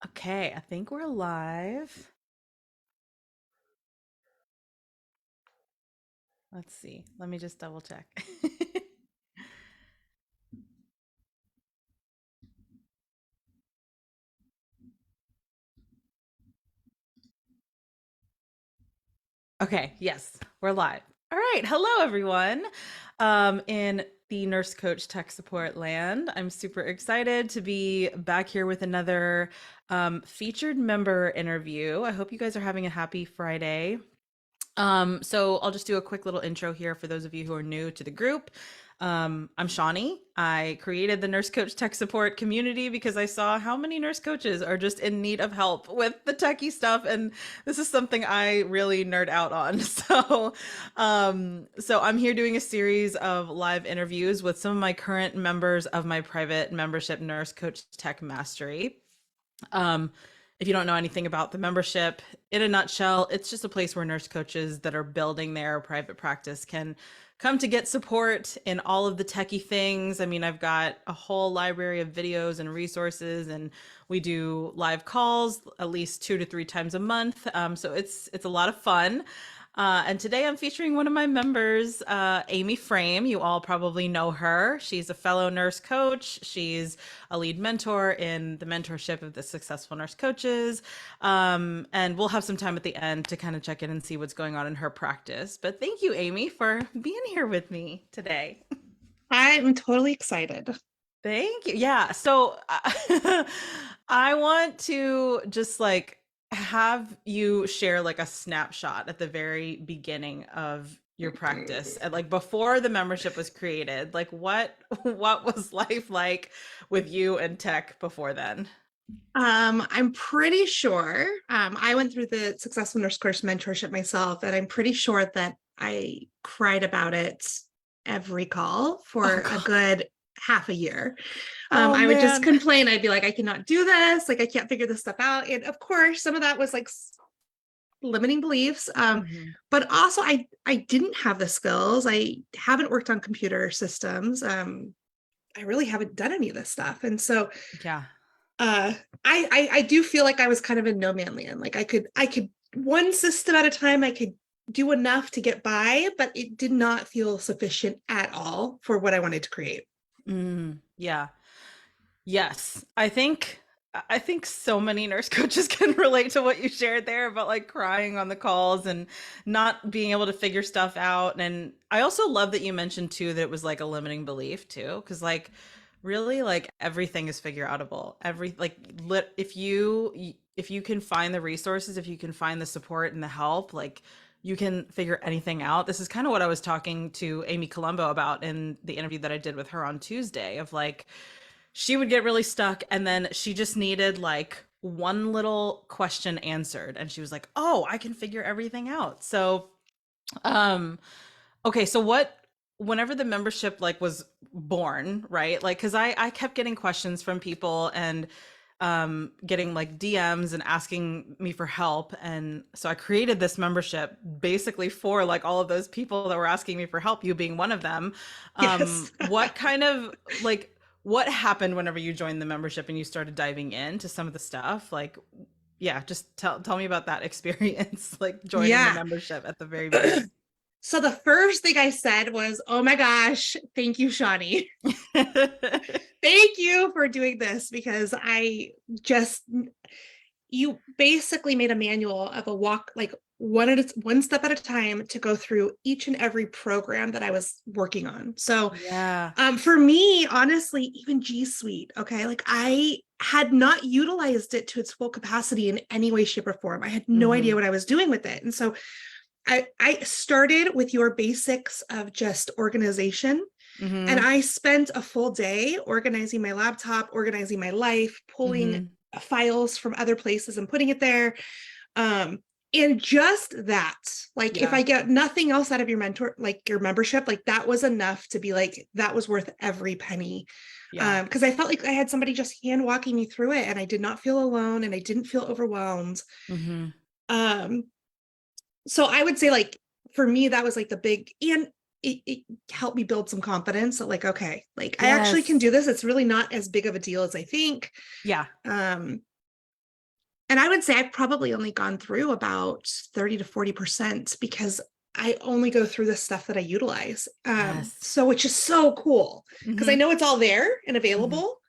Okay, I think we're live. Let's see. Let me just double check. Okay, yes, we're live. All right. Hello, everyone. In the Nurse Coach Tech Support land, I'm super excited to be back here with another featured member interview. I hope you guys are having a happy Friday. So I'll just do a quick little intro here for those of you who are new to the group. I'm Shawnee. I created the Nurse Coach Tech Support community because I saw how many nurse coaches are just in need of help with the techie stuff, and this is something I really nerd out on. So I'm here doing a series of live interviews with some of my current members of my private membership, Nurse Coach Tech Mastery. Um, if you don't know anything about the membership, in a nutshell, it's just a place where nurse coaches that are building their private practice can come to get support in all of the techie things. I mean, I've got a whole library of videos and resources, and we do live calls at least 2 to 3 times a month. So it's a lot of fun. And today I'm featuring one of my members, Amy Frame. You all probably know her. She's a fellow nurse coach. She's a lead mentor in the mentorship of the successful nurse coaches. And we'll have some time at the end to kind of check in and see what's going on in her practice. But thank you, Amy, for being here with me today. I'm totally excited. Thank you. Yeah. So I want to just like have you share like a snapshot at the very beginning of your practice and like before the membership was created. Like what was life like with you and tech before then? I'm pretty sure I went through the Successful Nurse Course mentorship myself, and I'm pretty sure that I cried about it every call Oh for a God. good half a year. Oh I would just man. complain. I'd be like, I cannot do this. Like, I can't figure this stuff out. And of course, some of that was like limiting beliefs. Mhm. But also I didn't have the skills. I haven't worked on computer systems. I really haven't done any of this stuff. And so Yeah. uh I do feel like I was kind of in no man land. Like I could one system at a time, I could do enough to get by, but it did not feel sufficient at all for what I wanted to create. Yeah. Yes, I think so many nurse coaches can relate to what you shared there about like crying on the calls and not being able to figure stuff out. And I also love that you mentioned too that it was like a limiting belief too, because like really like everything is figure outable. Every like if you can find the resources, if you can find the support and the help, like you can figure anything out. This is kind of what I was talking to Amy Colombo about in the interview that I did with her on Tuesday of like she would get really stuck and then she just needed like one little question answered and she was like, "Oh, I can figure everything out." So, um okay, so what whenever the membership like was born, right? Like cuz I kept getting questions from people and getting like DMs and asking me for help, and so I created this membership basically for like all of those people that were asking me for help, you being one of them. Yes. What kind of like what happened whenever you joined the membership and you started diving into some of the stuff? Like yeah, just tell me about that experience like joining the Yeah. membership at the very beginning. So the first thing I said was, "Oh my gosh, thank you, Shawnee. Thank you for doing this," because I just you basically made a manual of a walk, like one step at a time, to go through each and every program that I was working on. So Yeah. for me, honestly, even G Suite, okay, like I had not utilized it to its full capacity in any way, shape, or form. I had no idea Hmm. what I was doing with it. And so I started with your basics of just organization. And Hmm. I spent a full day organizing my laptop, organizing my life, pulling Hmm. files from other places and putting it there. Um, and just that, like, if Yeah. I get nothing else out of your mentor, like your membership, like that was enough to be like, that was worth every penny. Yeah. Because I felt like I had somebody just hand walking me through it, and I did not feel alone, and I didn't feel overwhelmed. Hmm. Um, so I would say, like, for me, that was like the big, and it helped me build some confidence that, like, okay, like I actually can Yes. do this. It's really not as big of a deal as I think. Yeah. Um, And I would say I've probably only gone through about 30 to 40% because I only go through the stuff that I utilize. Yes. So which is so cool because I Hmm. know it's all there and Hmm. available.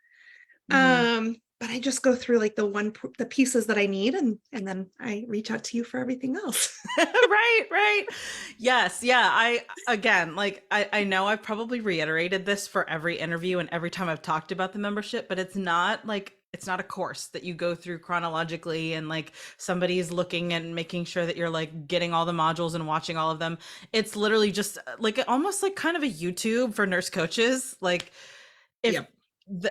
Hmm. But I just go through like the pieces that I need and then I reach out to you for everything else. Right, right. Yes, yeah. I again, like I know I've probably reiterated this for every interview and every time I've talked about the membership, but it's not a course that you go through chronologically and like somebody's looking and making sure that you're like getting all the modules and watching all of them. It's literally just like almost like kind of a YouTube for nurse coaches. Like if Yep.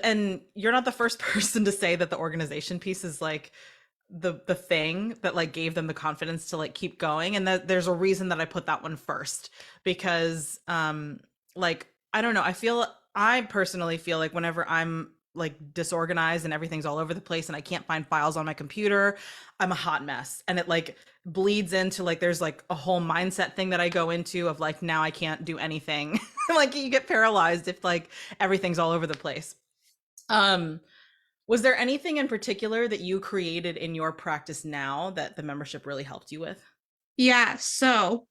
and you're not the first person to say that the organization piece is like the thing that like gave them the confidence to like keep going, and that there's a reason that I put that one first because like I don't know, I personally feel like whenever I'm like disorganized and everything's all over the place and I can't find files on my computer, I'm a hot mess, and it like bleeds into like there's like a whole mindset thing that I go into of like now I can't do anything. Like you get paralyzed if like everything's all over the place. um was there anything in particular that you created in your practice now that the membership really helped you with? Yeah. So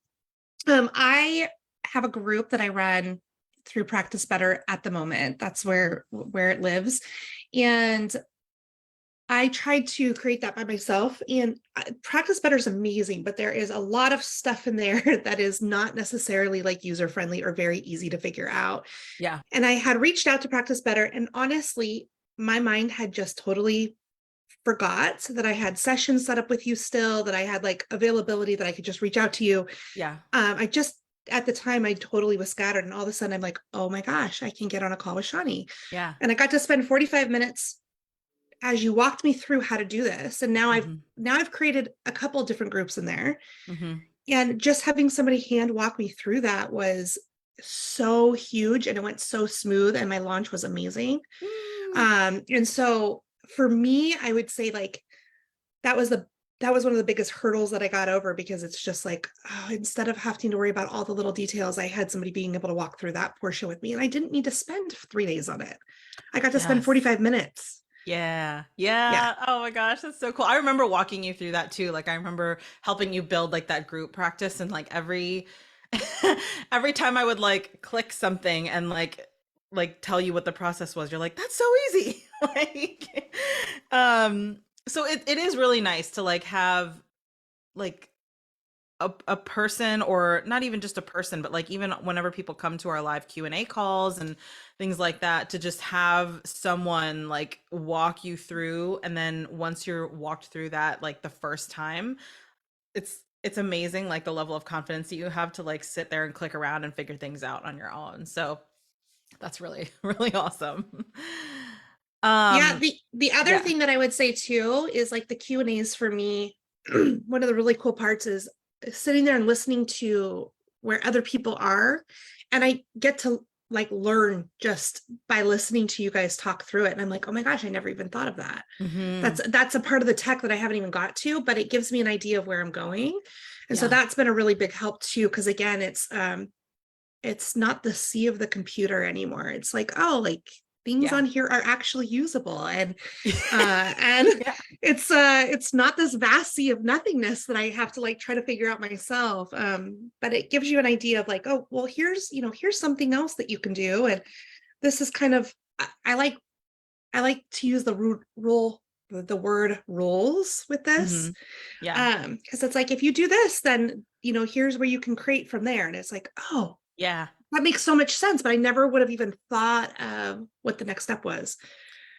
I have a group that I run through Practice Better at the moment. That's where it lives. And I tried to create that by myself, and Practice Better is amazing, but there is a lot of stuff in there that is not necessarily like user friendly or very easy to figure out. Yeah. And I had reached out to Practice Better, and honestly, my mind had just totally forgot that I had sessions set up with you still, that I had like availability that I could just reach out to you. Yeah. I just at the time I totally was scattered, and all of a sudden I'm like, oh my gosh, I can get on a call with Shawnee. Yeah. And I got to spend 45 minutes as you walked me through how to do this. And Mhm. now I've created a couple of different groups in there. Mhm. And just having somebody hand walk me through that was so huge, and it went so smooth, and my launch was amazing. Mm. And so for me, I would say like that was the that was one of the biggest hurdles that I got over, because it's just like, oh, instead of having to worry about all the little details, I had somebody being able to walk through that portion with me, and I didn't need to spend 3 days on it. I got to spend Yes. 45 minutes. Yeah. Yeah. Yeah. Oh my gosh, that's so cool. I remember walking you through that too. Like I remember helping you build like that group practice and like every every time I would like click something and like tell you what the process was, you're like, that's so easy. Like so it is really nice to like have like a person, or not even just a person, but like even whenever people come to our live Q&A calls and things like that, to just have someone like walk you through, and then once you're walked through that like the first time, it's amazing like the level of confidence that you have to like sit there and click around and figure things out on your own. So that's really really awesome. Yeah, um the other yeah. thing that I would say too is like the Q&As for me, one of the really cool parts is sitting there and listening to where other people are, and I get to like learn just by listening to you guys talk through it, and I'm like, oh my gosh, I never even thought of that. Hmm. That's a part of the tech that I haven't even got to, but it gives me an idea of where I'm going. And so Yeah. that's been a really big help too, because again, it's not the sea of the computer anymore. It's like, oh, like things Yeah. on here are actually usable, and Yeah. it's not this vast sea of nothingness that I have to like try to figure out myself. But it gives you an idea of like, oh well, here's something else that you can do. And this is kind of I like to use the word rules with this. Hmm. Yeah. Because it's like if you do this, then here's where you can create from there. And it's like, oh, Yeah. that makes so much sense, but I never would have even thought of what the next step was.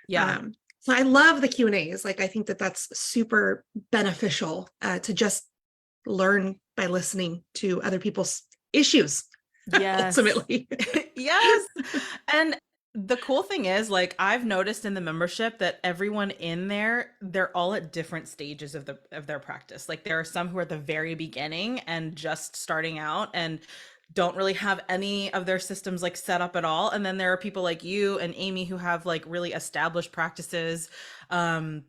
Yeah. So I love the Q&As. Like I think that that's super beneficial, to just learn by listening to other people's issues Yes. ultimately. Yes. And the cool thing is, like, I've noticed in the membership that everyone in there, they're all at different stages of their practice. Like there are some who are at the very beginning and just starting out and don't really have any of their systems like set up at all. And then there are people like you and Amy who have like really established practices. Um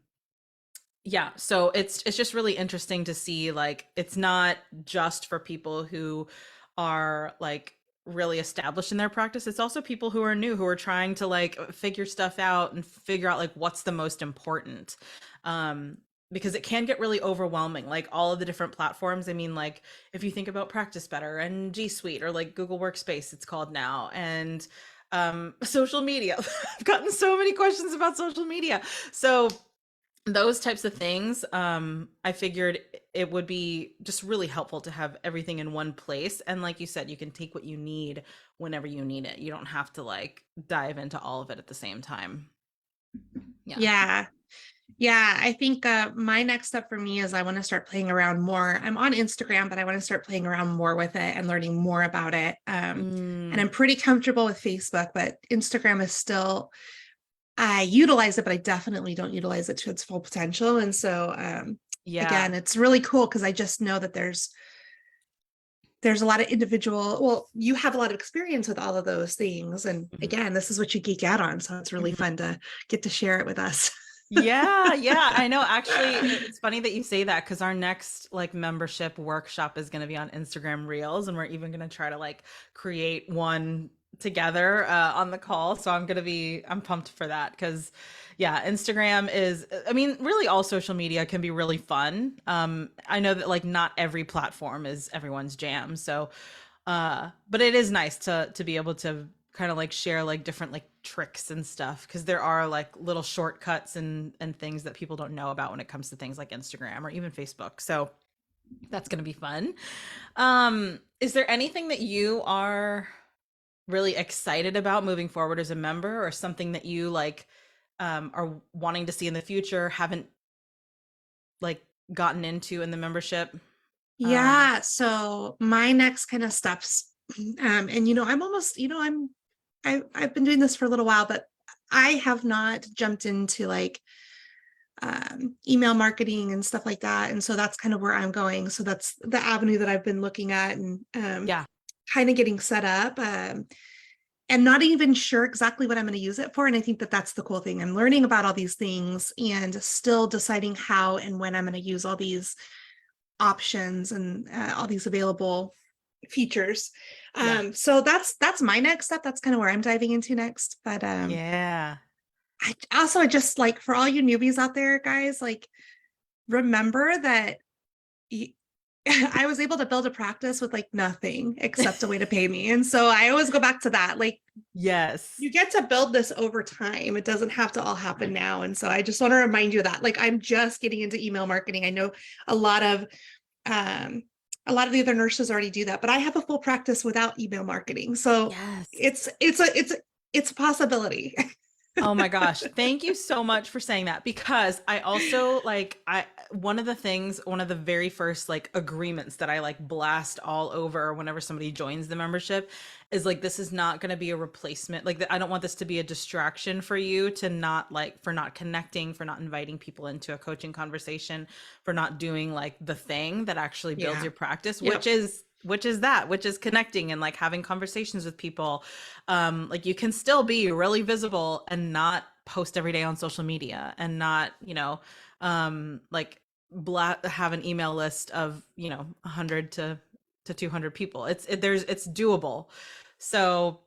yeah, so it's just really interesting to see like it's not just for people who are like really established in their practice. It's also people who are new, who are trying to like figure stuff out and figure out like what's the most important. um because it can get really overwhelming, like all of the different platforms. I mean, like if you think about Practice Better and G Suite or like Google Workspace, it's called now, and social media. I've gotten so many questions about social media. So those types of things, I figured it would be just really helpful to have everything in one place. And like you said, you can take what you need whenever you need it. You don't have to like dive into all of it at the same time. Yeah. Yeah. Yeah, I think my next step for me is I want to start playing around more. I'm on Instagram, but I want to start playing around more with it and learning more about it. And Mm, I'm pretty comfortable with Facebook, but Instagram is still, I utilize it, but I definitely don't utilize it to its full potential. And so, yeah. again, it's really cool because I just know that there's a lot of individual, well, you have a lot of experience with all of those things. And Mhm. again, this is what you geek out on. So it's really Mhm. fun to get to share it with us. Yeah, yeah, I know. Actually, it's funny that you say that because our next like membership workshop is going to be on Instagram Reels, and we're even going to try to like create one together on the call. So I'm pumped for that because, yeah, Instagram is, I mean, really all social media can be really fun. I know that like not every platform is everyone's jam. So but it is nice to be able to kind of like share like different like tricks and stuff because there are like little shortcuts and things that people don't know about when it comes to things like Instagram or even Facebook. So that's going to be fun. Is there anything that you are really excited about moving forward as a member, or something that you like are wanting to see in the future, haven't like gotten into in the membership? um Yeah, so my next kind of steps, and I'm almost, I've been doing this for a little while, but I have not jumped into like email marketing and stuff like that. And so that's kind of where I'm going. So that's the avenue that I've been looking at and yeah. kind of getting set up. And not even sure exactly what I'm going to use it for. And I think that that's the cool thing. I'm learning about all these things and still deciding how and when I'm going to use all these options and all these available features. Yeah. So that's my next step. That's kind of where I'm diving into next. But Yeah. I just like for all you newbies out there, guys, like remember that y- I was able to build a practice with like nothing except a way to pay me. And so I always go back to that. Like Yes. you get to build this over time. It doesn't have to all happen now. And so I just want to remind you of that. Like I'm just getting into email marketing. I know a lot of um a lot of the other nurses already do that, but I have a full practice without email marketing. So Yes. it's a possibility. Oh my gosh. Thank you so much for saying that, because I also like one of the very first like agreements that I like blast all over whenever somebody joins the membership is like, this is not going to be a replacement. Like I don't want this to be a distraction for you to not like, for not connecting, for not inviting people into a coaching conversation, for not doing like the thing that actually builds Yeah. your practice, Yep. which is connecting and like having conversations with people. Like you can still be really visible and not post every day on social media, and not, like have an email list of 100 to 200 people. It's doable. So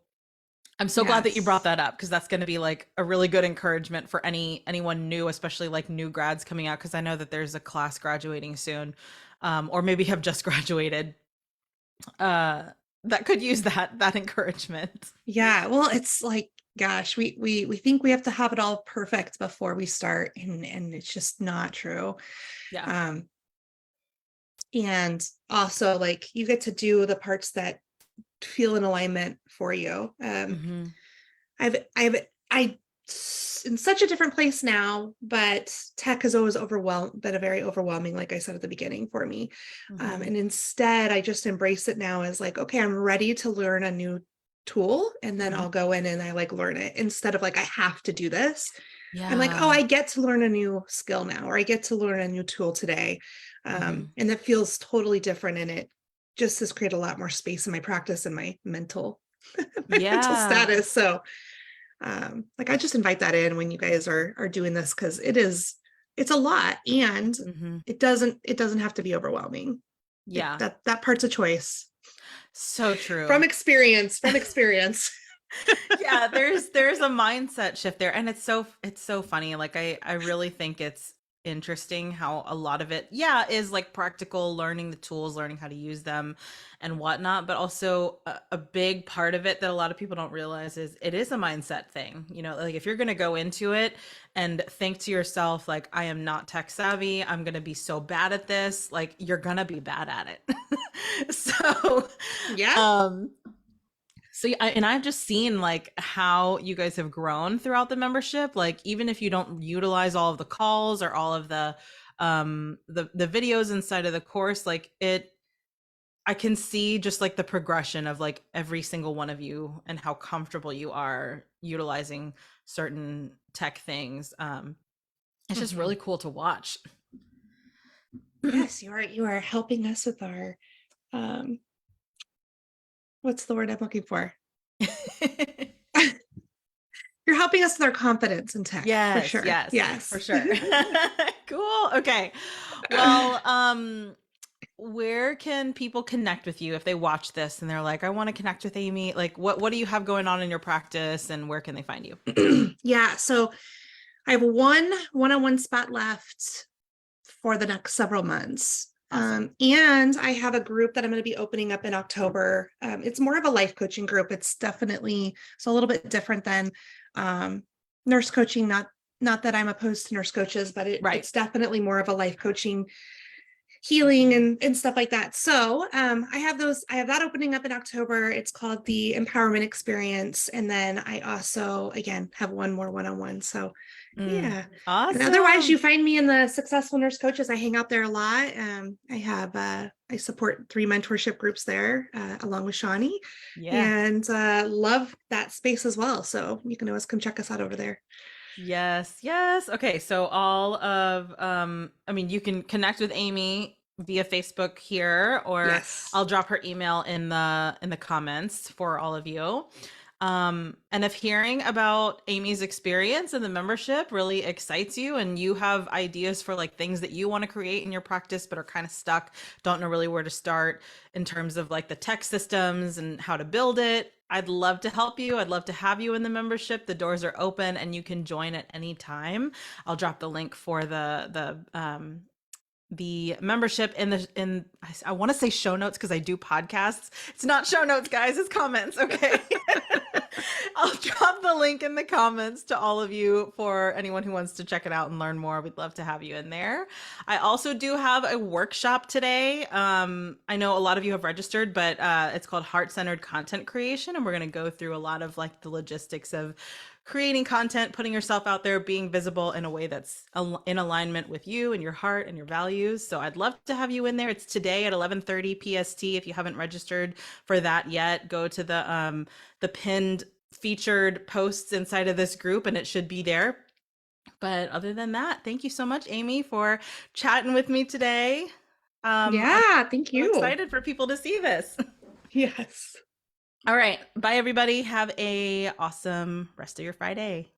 I'm so glad that you brought Yes. that up, because that's going to be like a really good encouragement for anyone new, especially like new grads coming out, because I know that there's a class graduating soon, or maybe have just graduated, uh that could use that encouragement. Yeah. Well, it's like, gosh, we think we have to have it all perfect before we start, and it's just not true. Yeah. Um, and also like you get to do the parts that feel in alignment for you. Hmm. I in such a different place now, but tech has always been a very overwhelming, like I said at the beginning for me. Hmm. And instead, I just embrace it now as like, okay, I'm ready to learn a new tool, and then Hmm. I'll go in and I like learn it instead of like I have to do this. I'm like, oh, Yeah. I get to learn a new skill now, or I get to learn a new tool today, Hmm. and it feels totally different, and it just has created a lot more space in my practice and my mental my mental Yeah. status. So like I just invite that in when you guys are doing this, because it's a lot, and Hmm. it doesn't have to be overwhelming. Yeah. That part's a choice. So From true. experience. Yeah, there's a mindset shift there, and it's so funny. Like I really think interesting how a lot of it, yeah, is like practical, learning the tools, learning how to use them and whatnot. But also a big part of it that a lot of people don't realize is it is a mindset thing. You know, like if you're going to go into it and think to yourself, like, I am not tech savvy, I'm going to be so bad at this, like, you're going to be bad at it. So, Yeah. um, so yeah, and I've just seen like how you guys have grown throughout the membership. Like even if you don't utilize all of the calls or all of the videos inside of the course, like it, I can see just like the progression of like every single one of you and how comfortable you are utilizing certain tech things. It's just really cool to watch. Yes, you are helping us with our um what's the word I'm looking for? You're helping us with our confidence in tech for Yes, sure. yes, for Yes. sure. Cool. Okay. Well, where can people connect with you if they watch this and they're like, I want to connect with Amy? Like what do you have going on in your practice and where can they find you? Yeah, so I have one-on-one spot left for the next several months. Awesome. And I have a group that I'm going to be opening up in October. It's more of a life coaching group. It's definitely a little bit different than nurse coaching. Not that I'm opposed to nurse coaches, but Right. it's definitely more of a life coaching, healing and stuff like that. So I have that opening up in October. It's called the Empowerment Experience. And then I also, again, have one more one-on-one. So yeah. And otherwise, you Awesome. find me in the Successful Nurse Coaches. I hang out there a lot. I support 3 mentorship groups there, along with Shawnee, Yeah. and love that space as well. So you can always come check us out over there. Yes. Yes. Okay. So all of I mean you can connect with Amy via Facebook here, or Yes. I'll drop her email in the comments for all of you. And if hearing about Amy's experience in the membership really excites you and you have ideas for like things that you want to create in your practice but are kind of stuck, don't know really where to start in terms of like the tech systems and how to build it, I'd love to help you. I'd love to have you in the membership. The doors are open and you can join at any time. I'll drop the link for the membership in I want to say show notes because I do podcasts. It's not show notes, guys, it's comments. Okay. I'll drop the link in the comments to all of you for anyone who wants to check it out and learn more. We'd love to have you in there. I also do have a workshop today. I know a lot of you have registered, but it's called Heart-Centered Content Creation, and we're going to go through a lot of like the logistics of creating content, putting yourself out there, being visible in a way that's in alignment with you and your heart and your values. So I'd love to have you in there. It's today at 11:30 PST. If you haven't registered for that yet, go to the pinned featured posts inside of this group and it should be there. But other than that, thank you so much, Amy, for chatting with me today. Yeah, thank I'm so you. excited for people to see this. Yes. All right. Bye, everybody. Have a awesome rest of your Friday.